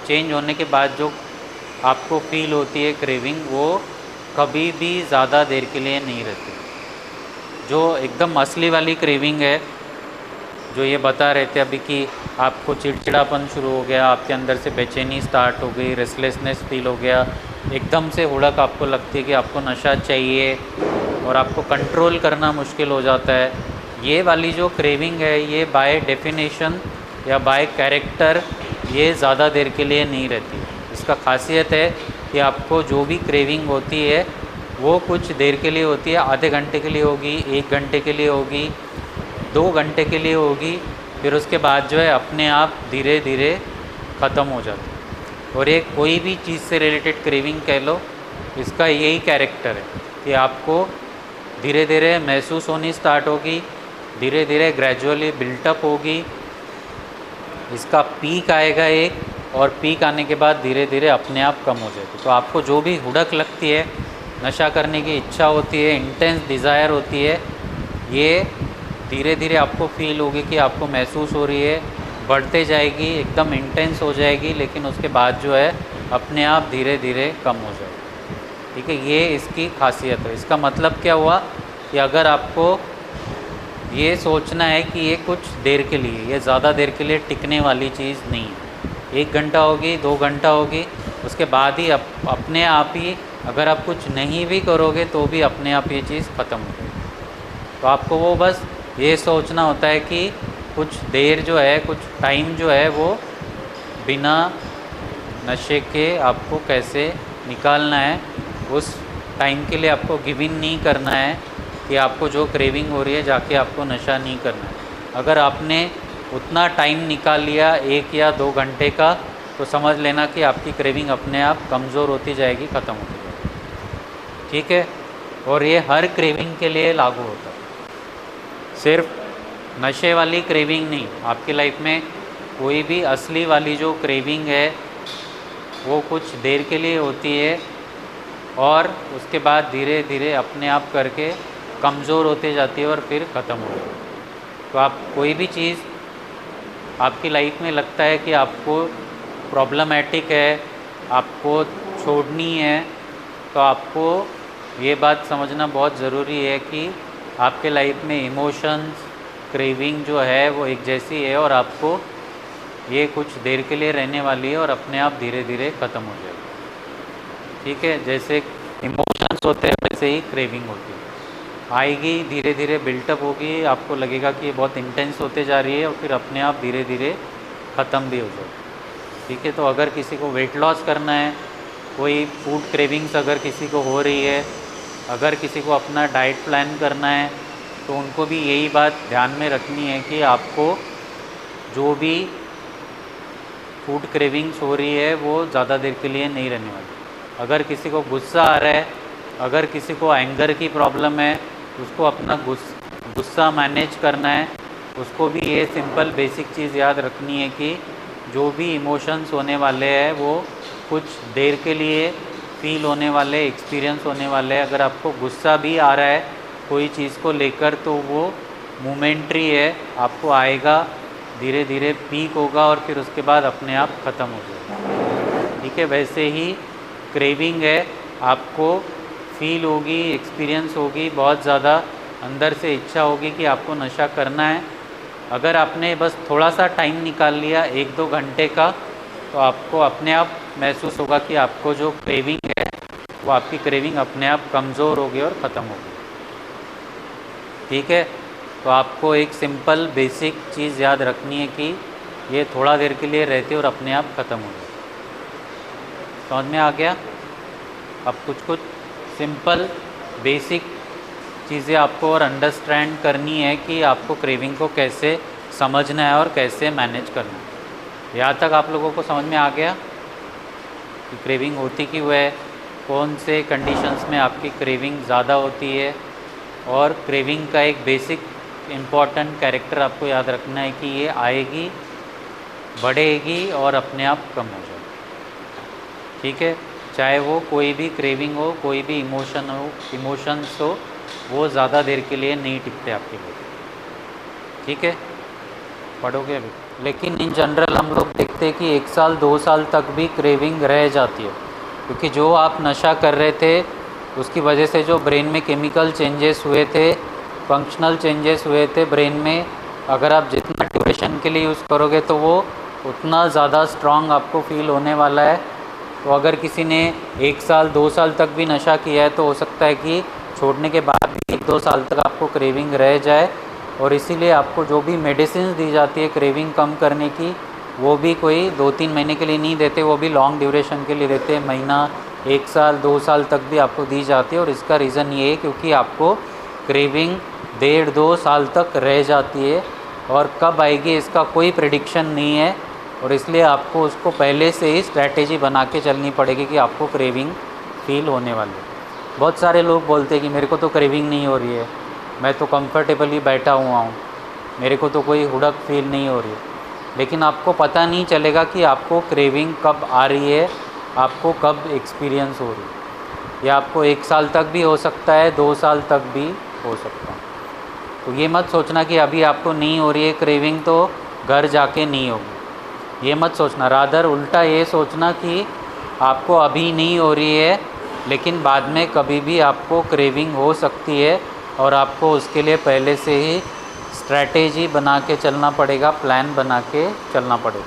चेंज होने के बाद जो आपको फील होती है क्रेविंग, वो कभी भी ज़्यादा देर के लिए नहीं रहती। जो एकदम असली वाली क्रेविंग है, जो ये बता रहे थे अभी कि आपको चिड़चिड़ापन शुरू हो गया, आपके अंदर से बेचैनी स्टार्ट हो गई, रेस्टलेसनेस फील हो गया, एकदम से हुड़क आपको लगती है कि आपको नशा चाहिए और आपको कंट्रोल करना मुश्किल हो जाता है, ये वाली जो क्रेविंग है, ये बाय डेफिनेशन या बाय कैरेक्टर ये ज़्यादा देर के लिए नहीं रहती। इसका खासियत है कि आपको जो भी क्रेविंग होती है वो कुछ देर के लिए होती है, आधे घंटे के लिए होगी, 1 घंटे के लिए होगी, 2 घंटे के लिए होगी, फिर उसके बाद जो है अपने आप धीरे धीरे ख़त्म हो जाती है। और ये कोई भी चीज़ से रिलेटेड क्रेविंग कह लो, इसका यही कैरेक्टर है कि आपको धीरे धीरे महसूस होनी स्टार्ट होगी, धीरे धीरे ग्रेजुअली बिल्टअप होगी, इसका पीक आएगा एक, और पीक आने के बाद धीरे धीरे अपने आप कम हो जाएगी। तो आपको जो भी हुड़क लगती है, नशा करने की इच्छा होती है, इंटेंस डिज़ायर होती है, ये धीरे धीरे आपको फील होगी कि आपको महसूस हो रही है, बढ़ते जाएगी, एकदम इंटेंस हो जाएगी, लेकिन उसके बाद जो है अपने आप धीरे धीरे कम हो जाएगी। ठीक है, ये इसकी खासियत है। इसका मतलब क्या हुआ कि अगर आपको ये सोचना है कि ये कुछ देर के लिए, ये ज़्यादा देर के लिए टिकने वाली चीज़ नहीं है। 1 घंटा होगी, 2 घंटा होगी, उसके बाद ही अपने आप ही अगर आप कुछ नहीं भी करोगे तो भी अपने आप ये चीज़ ख़त्म हो जाएगी। तो आपको वो बस ये सोचना होता है कि कुछ देर जो है, कुछ टाइम जो है वो बिना नशे के आपको कैसे निकालना है। उस टाइम के लिए आपको गिव इन नहीं करना है कि आपको जो क्रेविंग हो रही है जाके आपको नशा नहीं करना है। अगर आपने उतना टाइम निकाल लिया 1 या 2 घंटे का, तो समझ लेना कि आपकी क्रेविंग अपने आप कमज़ोर होती जाएगी, ख़त्म होती जाएगी। ठीक है, और ये हर क्रेविंग के लिए लागू होता है, सिर्फ नशे वाली क्रेविंग नहीं। आपकी लाइफ में कोई भी असली वाली जो क्रेविंग है वो कुछ देर के लिए होती है और उसके बाद धीरे धीरे अपने आप करके कमज़ोर होते जाती है और फिर ख़त्म हो जाती है। तो आप कोई भी चीज़ आपकी लाइफ में लगता है कि आपको प्रॉब्लमैटिक है, आपको छोड़नी है, तो आपको ये बात समझना बहुत ज़रूरी है कि आपके लाइफ में इमोशंस, क्रेविंग जो है वो एक जैसी है और आपको ये कुछ देर के लिए रहने वाली है और अपने आप धीरे धीरे ख़त्म हो जाएगी। ठीक है, जैसे इमोशंस होते हैं वैसे ही क्रेविंग होती है, आएगी, धीरे धीरे बिल्टअप होगी, आपको लगेगा कि ये बहुत इंटेंस होते जा रही है और फिर अपने आप धीरे धीरे ख़त्म भी हो जाएगी। ठीक है, तो अगर किसी को वेट लॉस करना है, कोई फूड क्रेविंग्स अगर किसी को हो रही है, अगर किसी को अपना डाइट प्लान करना है, तो उनको भी यही बात ध्यान में रखनी है कि आपको जो भी फूड क्रेविंग्स हो रही है वो ज़्यादा देर के लिए नहीं रहने वाली। अगर किसी को गुस्सा आ रहा है, अगर किसी को एंगर की प्रॉब्लम है, उसको अपना गुस्सा मैनेज करना है, उसको भी ये सिंपल बेसिक चीज़ याद रखनी है कि जो भी इमोशंस होने वाले हैं वो कुछ देर के लिए फील होने वाले, एक्सपीरियंस होने वाले हैं। अगर आपको गुस्सा भी आ रहा है कोई चीज़ को लेकर तो वो मोमेंट्री है, आपको आएगा, धीरे धीरे पीक होगा और फिर उसके बाद अपने आप ख़त्म हो जाएगा। ठीक है, वैसे ही क्रेविंग है, आपको फील होगी, एक्सपीरियंस होगी, बहुत ज़्यादा अंदर से इच्छा होगी कि आपको नशा करना है। अगर आपने बस थोड़ा सा टाइम निकाल लिया 1-2 घंटे का, तो आपको अपने आप महसूस होगा कि आपको जो क्रेविंग है वो आपकी क्रेविंग अपने आप कमज़ोर होगी और ख़त्म होगी। ठीक है, तो आपको एक सिंपल बेसिक चीज़ याद रखनी है कि ये थोड़ा देर के लिए रहती है और अपने आप ख़त्म हो जाए। समझ में आ गया? अब कुछ सिंपल बेसिक चीज़ें आपको और अंडरस्टैंड करनी है कि आपको क्रेविंग को कैसे समझना है और कैसे मैनेज करना है। यहाँ तक आप लोगों को समझ में आ गया कि क्रेविंग होती क्यों है, कौन से कंडीशंस में आपकी क्रेविंग ज़्यादा होती है, और क्रेविंग का एक बेसिक इम्पॉर्टेंट कैरेक्टर आपको याद रखना है कि ये आएगी, बढ़ेगी और अपने आप कम हो जाएगी। ठीक है, चाहे वो कोई भी क्रेविंग हो, कोई भी इमोशंस हो, वो ज़्यादा देर के लिए नहीं टिकते आपके लिए। ठीक है, पढ़ोगे अभी। लेकिन इन जनरल हम लोग देखते हैं कि 1 साल 2 साल तक भी क्रेविंग रह जाती है, क्योंकि जो आप नशा कर रहे थे उसकी वजह से जो ब्रेन में केमिकल चेंजेस हुए थे, फंक्शनल चेंजेस हुए थे ब्रेन में, अगर आप जितना ड्यूरेशन के लिए यूज़ करोगे तो वो उतना ज़्यादा स्ट्रांग आपको फील होने वाला है। तो अगर किसी ने 1 साल 2 साल तक भी नशा किया है तो हो सकता है कि छोड़ने के बाद भी 1-2 साल तक आपको क्रेविंग रह जाए, और इसीलिए आपको जो भी मेडिसिन दी जाती है क्रेविंग कम करने की, वो भी कोई 2-3 महीने के लिए नहीं देते, वो भी लॉन्ग ड्यूरेशन के लिए देते हैं, महीना, 1 साल 2 साल तक भी आपको दी जाती है। और इसका रीज़न ये है क्योंकि आपको क्रेविंग 1.5-2 साल तक रह जाती है, और कब आएगी इसका कोई प्रेडिक्शन नहीं है, और इसलिए आपको उसको पहले से ही स्ट्रैटेजी बना के चलनी पड़ेगी कि आपको क्रेविंग फील होने वाली है। बहुत सारे लोग बोलते हैं कि मेरे को तो क्रेविंग नहीं हो रही है, मैं तो कंफर्टेबली बैठा हुआ हूँ, मेरे को तो कोई हुड़क फील नहीं हो रही है। लेकिन आपको पता नहीं चलेगा कि आपको क्रेविंग कब आ रही है, आपको कब एक्सपीरियंस हो रही है। या आपको 1 साल तक भी हो सकता है, 2 साल तक भी हो सकता है। तो ये मत सोचना कि अभी आपको नहीं हो रही है क्रेविंग तो घर जाके नहीं होगी, ये मत सोचना। रादर उल्टा ये सोचना कि आपको अभी नहीं हो रही है लेकिन बाद में कभी भी आपको क्रेविंग हो सकती है, और आपको उसके लिए पहले से ही स्ट्रैटेजी बना के चलना पड़ेगा, प्लान बना के चलना पड़ेगा।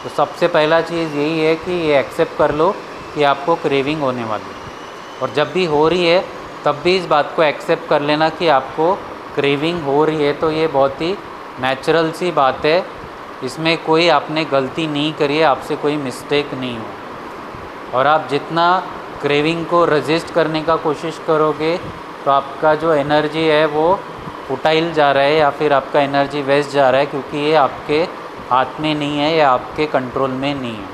तो सबसे पहला चीज़ यही है कि ये एक्सेप्ट कर लो कि आपको क्रेविंग होने वाली है, और जब भी हो रही है तब भी इस बात को एक्सेप्ट कर लेना कि आपको क्रेविंग हो रही है। तो ये बहुत ही नेचुरल सी बात है, इसमें कोई आपने गलती नहीं करी है, आपसे कोई मिस्टेक नहीं हो। और आप जितना क्रेविंग को रेजिस्ट करने का कोशिश करोगे तो आपका जो एनर्जी है वो फुटाइल जा रहा है, या फिर आपका एनर्जी वेस्ट जा रहा है, क्योंकि ये आपके हाथ में नहीं है या आपके कंट्रोल में नहीं है।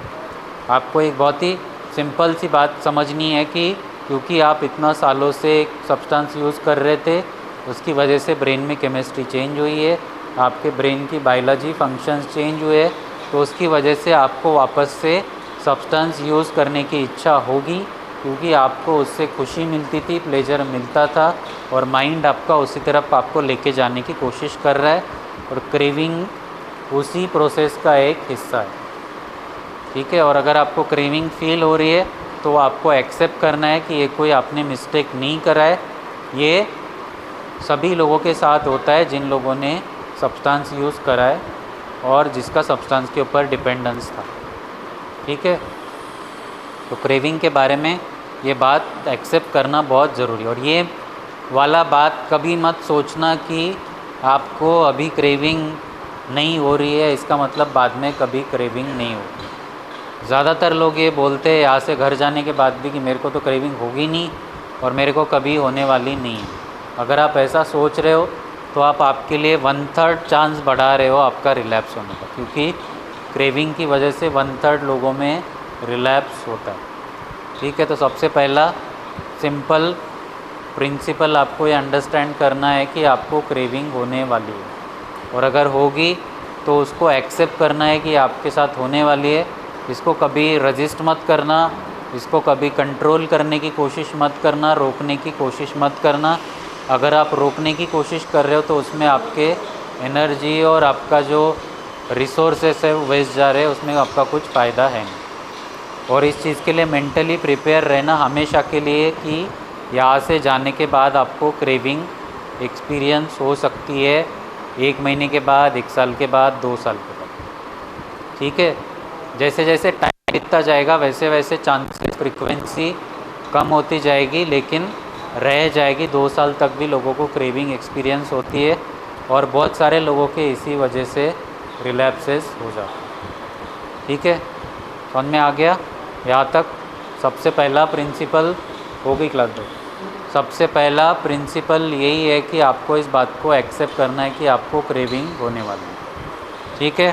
आपको एक बहुत ही सिंपल सी बात समझनी है कि क्योंकि आप इतना सालों से एक सब्सटेंस यूज़ कर रहे थे, उसकी वजह से ब्रेन में केमिस्ट्री चेंज हुई है, आपके ब्रेन की बायोलॉजी फंक्शंस चेंज हुए, तो उसकी वजह से आपको वापस से सब्सटेंस यूज़ करने की इच्छा होगी, क्योंकि आपको उससे खुशी मिलती थी, प्लेजर मिलता था, और माइंड आपका उसी तरफ आपको लेके जाने की कोशिश कर रहा है, और क्रेविंग उसी प्रोसेस का एक हिस्सा है। ठीक है। और अगर आपको क्रेविंग फील हो रही है तो आपको एक्सेप्ट करना है कि ये कोई आपने मिस्टेक नहीं करा है, ये सभी लोगों के साथ होता है जिन लोगों ने सब्सटेंस यूज़ करा है और जिसका सब्सटेंस के ऊपर डिपेंडेंस था। ठीक है। तो क्रेविंग के बारे में ये बात एक्सेप्ट करना बहुत ज़रूरी है। और ये वाला बात कभी मत सोचना कि आपको अभी क्रेविंग नहीं हो रही है, इसका मतलब बाद में कभी क्रेविंग नहीं होगी। ज़्यादातर लोग ये बोलते हैं यहाँ से घर जाने के बाद भी कि मेरे को तो क्रेविंग होगी नहीं और मेरे को कभी होने वाली नहीं है। अगर आप ऐसा सोच रहे हो तो आप आपके लिए 1/3 चांस बढ़ा रहे हो आपका रिलैप्स होने का, क्योंकि क्रेविंग की वजह से 1/3 लोगों में रिलैप्स होता है। ठीक है। तो सबसे पहला सिंपल प्रिंसिपल आपको ये अंडरस्टैंड करना है कि आपको क्रेविंग होने वाली है, और अगर होगी तो उसको एक्सेप्ट करना है कि आपके साथ होने वाली है। इसको कभी रजिस्ट मत करना, इसको कभी कंट्रोल करने की कोशिश मत करना, रोकने की कोशिश मत करना। अगर आप रोकने की कोशिश कर रहे हो तो उसमें आपके एनर्जी और आपका जो रिसोर्सेस है वो वेस्ट जा रहे हैं, उसमें आपका कुछ फ़ायदा है नहीं। और इस चीज़ के लिए मेंटली प्रिपेयर रहना हमेशा के लिए कि यहाँ से जाने के बाद आपको क्रेविंग एक्सपीरियंस हो सकती है 1 महीने के बाद, 1 साल के बाद, 2 साल के बाद। ठीक है। जैसे जैसे टाइम बीतता जाएगा वैसे वैसे चांसेस फ्रीक्वेंसी कम होती जाएगी, लेकिन रह जाएगी। 2 साल तक भी लोगों को क्रेविंग एक्सपीरियंस होती है, और बहुत सारे लोगों के इसी वजह से रिलैप्सेस हो जाते हैं। ठीक है। समझ में आ गया यहाँ तक? सबसे पहला प्रिंसिपल होगी क्लास 2। सबसे पहला प्रिंसिपल यही है कि आपको इस बात को एक्सेप्ट करना है कि आपको क्रेविंग होने वाली है। ठीक है।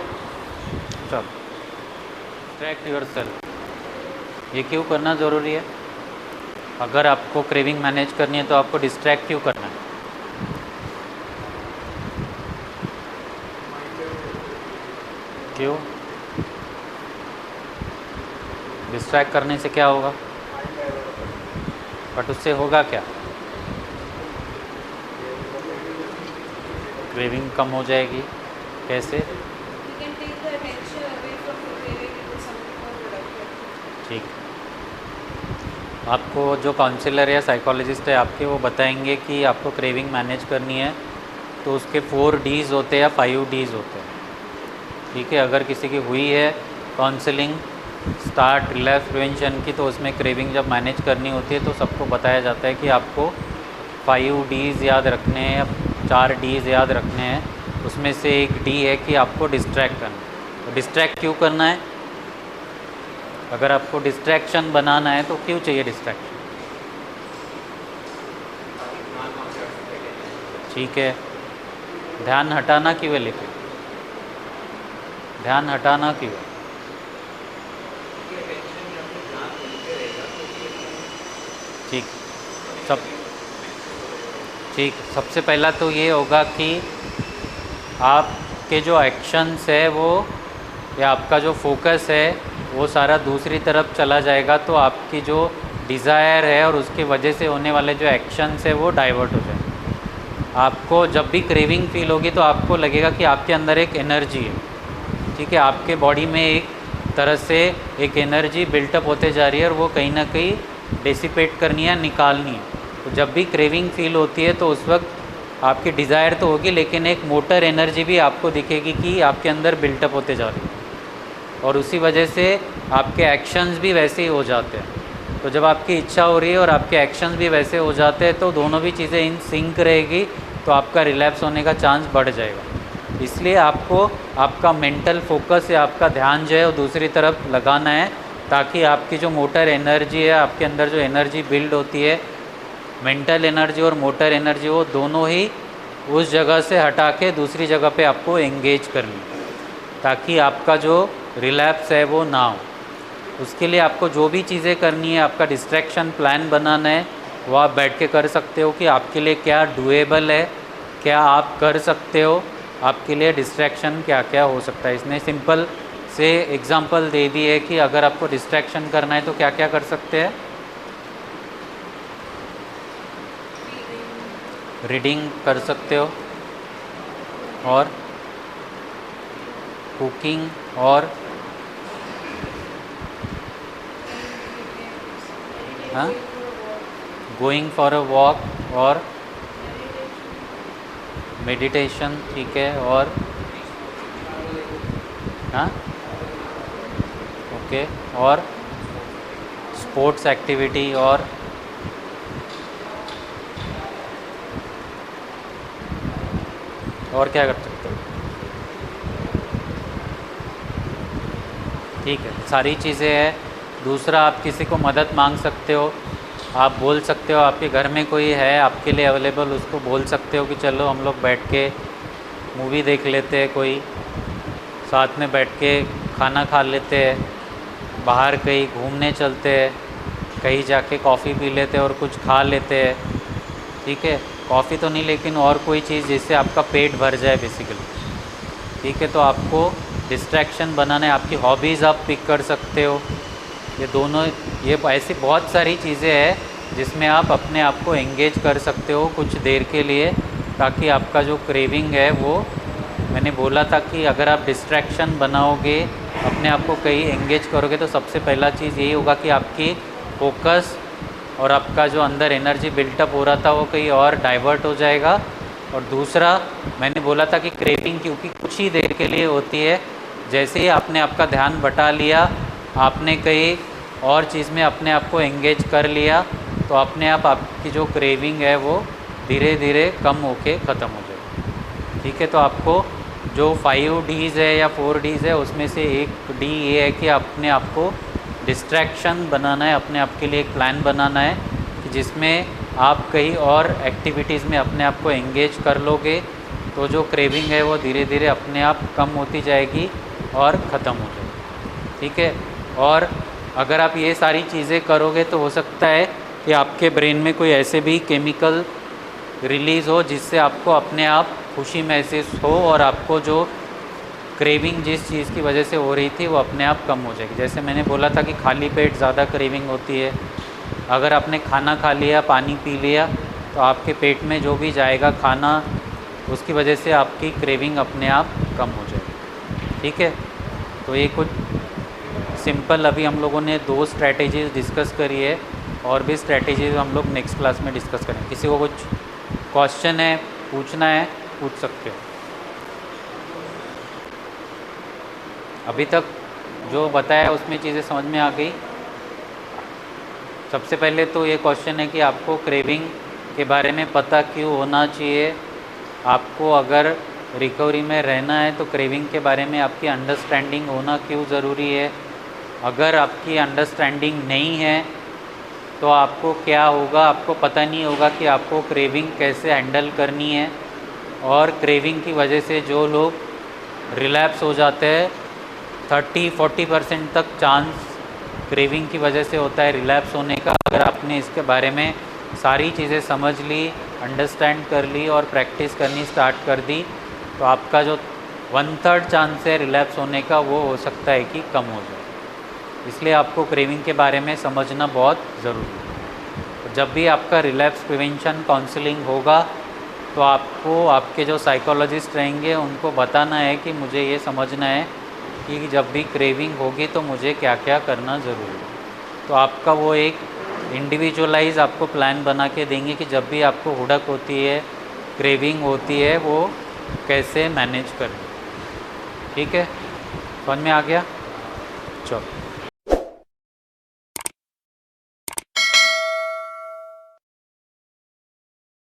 चलो, डिस्ट्रैक्ट योरसेल्फ। ये क्यों करना ज़रूरी है? अगर आपको क्रेविंग मैनेज करनी है तो आपको डिस्ट्रैक्ट क्यों करना है? क्यों? डिस्ट्रैक्ट करने से क्या होगा? बट उससे होगा क्या? क्रेविंग कम हो जाएगी। कैसे? You can take the attention away from the craving into something more productive. ठीक। आपको जो काउंसलर या साइकोलॉजिस्ट है आपके, वो बताएंगे कि आपको क्रेविंग मैनेज करनी है तो उसके 4 Ds होते हैं या 5 Ds होते हैं। ठीक है। अगर किसी की हुई है काउंसलिंग स्टार्ट रिलैप्स प्रिवेंशन की, तो उसमें क्रेविंग जब मैनेज करनी होती है तो सबको बताया जाता है कि आपको 5 Ds याद रखने हैं, 4 Ds याद रखने हैं। उसमें से एक D है कि आपको डिस्ट्रैक्ट करना है। तो डिस्ट्रैक्ट क्यों करना है? अगर आपको डिस्ट्रैक्शन बनाना है तो क्यों चाहिए डिस्ट्रैक्शन? ठीक है। ध्यान हटाना क्यों है? लेकिन ध्यान हटाना क्यों है? ठीक। सबसे पहला तो ये होगा कि आप आपके जो एक्शंस है वो या आपका जो फोकस है वो सारा दूसरी तरफ चला जाएगा, तो आपकी जो डिज़ायर है और उसकी वजह से होने वाले जो एक्शंस है वो डाइवर्ट हो जाएंगे। आपको जब भी क्रेविंग फील होगी तो आपको लगेगा कि आपके अंदर एक एनर्जी है, ठीक है, आपके बॉडी में एक तरह से एक एनर्जी बिल्टअप होते जा रही है और वो कहीं ना कहीं डिसिपेट करनी है, निकालनी है। तो जब भी क्रेविंग फील होती है तो उस वक्त आपकी डिज़ायर तो होगी, लेकिन एक मोटर एनर्जी भी आपको दिखेगी कि आपके अंदर बिल्टअप होते जा रही है, और उसी वजह से आपके एक्शंस भी वैसे ही हो जाते हैं। तो जब आपकी इच्छा हो रही है और आपके एक्शंस भी वैसे हो जाते हैं तो दोनों भी चीज़ें इन सिंक रहेगी, तो आपका रिलैप्स होने का चांस बढ़ जाएगा। इसलिए आपको आपका मेंटल फोकस या आपका ध्यान जो है वो दूसरी तरफ लगाना है, ताकि आपकी जो मोटर एनर्जी है, आपके अंदर जो एनर्जी बिल्ड होती है, मेंटल एनर्जी और मोटर एनर्जी, वो दोनों ही उस जगह से हटा के दूसरी जगह पे आपको एंगेज करनी, ताकि आपका जो रिलैप्स है वो ना हो। उसके लिए आपको जो भी चीज़ें करनी है, आपका डिस्ट्रैक्शन प्लान बनाना है, वो आप बैठ के कर सकते हो कि आपके लिए क्या डुएबल है, क्या आप कर सकते हो, आपके लिए डिस्ट्रैक्शन क्या क्या हो सकता है। इसने सिंपल से एग्जांपल दे दी है कि अगर आपको डिस्ट्रैक्शन करना है तो क्या क्या कर सकते हैं। रीडिंग कर सकते हो, और कुकिंग, और हाँ, गोइंग फॉर अ वॉक, और मेडिटेशन, ठीक है, और हाँ, ओके, और स्पोर्ट्स एक्टिविटी, और क्या कर सकते हो। ठीक है, सारी चीज़ें हैं। दूसरा, आप किसी को मदद मांग सकते हो, आप बोल सकते हो, आपके घर में कोई है आपके लिए अवेलेबल, उसको बोल सकते हो कि चलो हम लोग बैठ के मूवी देख लेते हैं, कोई साथ में बैठ के खाना खा लेते हैं, बाहर कहीं घूमने चलते हैं, कहीं जाके कॉफ़ी पी लेते हैं और कुछ खा लेते हैं, ठीक है, कॉफ़ी तो नहीं लेकिन और कोई चीज़ जिससे आपका पेट भर जाए बेसिकली, ठीक है। तो आपको डिस्ट्रैक्शन बनाना है, आपकी हॉबीज़ आप पिक कर सकते हो। ये दोनों, ये ऐसी बहुत सारी चीज़ें हैं जिसमें आप अपने आप को एंगेज कर सकते हो कुछ देर के लिए, ताकि आपका जो क्रेविंग है वो, मैंने बोला था कि अगर आप डिस्ट्रैक्शन बनाओगे, अपने आप को कहीं एंगेज करोगे, तो सबसे पहला चीज़ यही होगा कि आपकी फोकस और आपका जो अंदर एनर्जी बिल्टअप हो रहा था वो कहीं और डाइवर्ट हो जाएगा। और दूसरा, मैंने बोला था कि क्रेविंग क्योंकि कुछ ही देर के लिए होती है, जैसे ही आपने आपका ध्यान बटा लिया, आपने कहीं और चीज़ में अपने आप को एंगेज कर लिया, तो अपने आप आपकी जो क्रेविंग है वो धीरे धीरे कम होके ख़त्म हो जाएगी, ठीक है। तो आपको जो 5 Ds है या 4 Ds है, उसमें से एक D ये है कि अपने आप को डिस्ट्रैक्शन बनाना है, अपने आप के लिए एक प्लान बनाना है कि जिसमें आप कहीं और एक्टिविटीज़ में अपने आप को एंगेज कर लोगे, तो जो क्रेविंग है वो धीरे धीरे अपने आप कम होती जाएगी और ख़त्म हो जाएगी, ठीक है। और अगर आप ये सारी चीज़ें करोगे तो हो सकता है कि आपके ब्रेन में कोई ऐसे भी केमिकल रिलीज़ हो जिससे आपको अपने आप खुशी महसूस हो, और आपको जो क्रेविंग जिस चीज़ की वजह से हो रही थी वो अपने आप कम हो जाएगी। जैसे मैंने बोला था कि खाली पेट ज़्यादा क्रेविंग होती है, अगर आपने खाना खा लिया, पानी पी लिया, तो आपके पेट में जो भी जाएगा खाना, उसकी वजह से आपकी क्रेविंग अपने आप कम हो जाएगी, ठीक है। तो ये कुछ सिंपल अभी हम लोगों ने 2 स्ट्रैटेजीज़ डिस्कस करी है, और भी स्ट्रैटेजीज़ हम लोग नेक्स्ट क्लास में डिस्कस करेंगे। किसी को कुछ क्वेश्चन है, पूछना है, पूछ सकते हो। अभी तक जो बताया उसमें चीज़ें समझ में आ गई। सबसे पहले तो ये क्वेश्चन है कि आपको क्रेविंग के बारे में पता क्यों होना चाहिए। आपको अगर रिकवरी में रहना है तो क्रेविंग के बारे में आपकी अंडरस्टैंडिंग होना क्यों ज़रूरी है। अगर आपकी अंडरस्टैंडिंग नहीं है तो आपको क्या होगा, आपको पता नहीं होगा कि आपको क्रेविंग कैसे हैंडल करनी है। और क्रेविंग की वजह से जो लोग रिलैप्स हो जाते हैं, 30-40% तक चांस क्रेविंग की वजह से होता है रिलैप्स होने का। अगर आपने इसके बारे में सारी चीज़ें समझ ली, अंडरस्टैंड कर ली और प्रैक्टिस करनी स्टार्ट कर दी, तो आपका जो 1/3 चांस है रिलैप्स होने का, वो हो सकता है कि कम हो जाए। इसलिए आपको क्रेविंग के बारे में समझना बहुत ज़रूरी है। जब भी आपका रिलैप्स प्रिवेंशन काउंसलिंग होगा तो आपको आपके जो साइकोलॉजिस्ट रहेंगे उनको बताना है कि मुझे ये समझना है कि जब भी क्रेविंग होगी तो मुझे क्या क्या करना ज़रूरी है। तो आपका वो एक इंडिविजुअलाइज आपको प्लान बना के देंगे कि जब भी आपको हुड़क होती है, क्रेविंग होती है, वो कैसे मैनेज करनी। ठीक है, समझ में आ गया? चलो।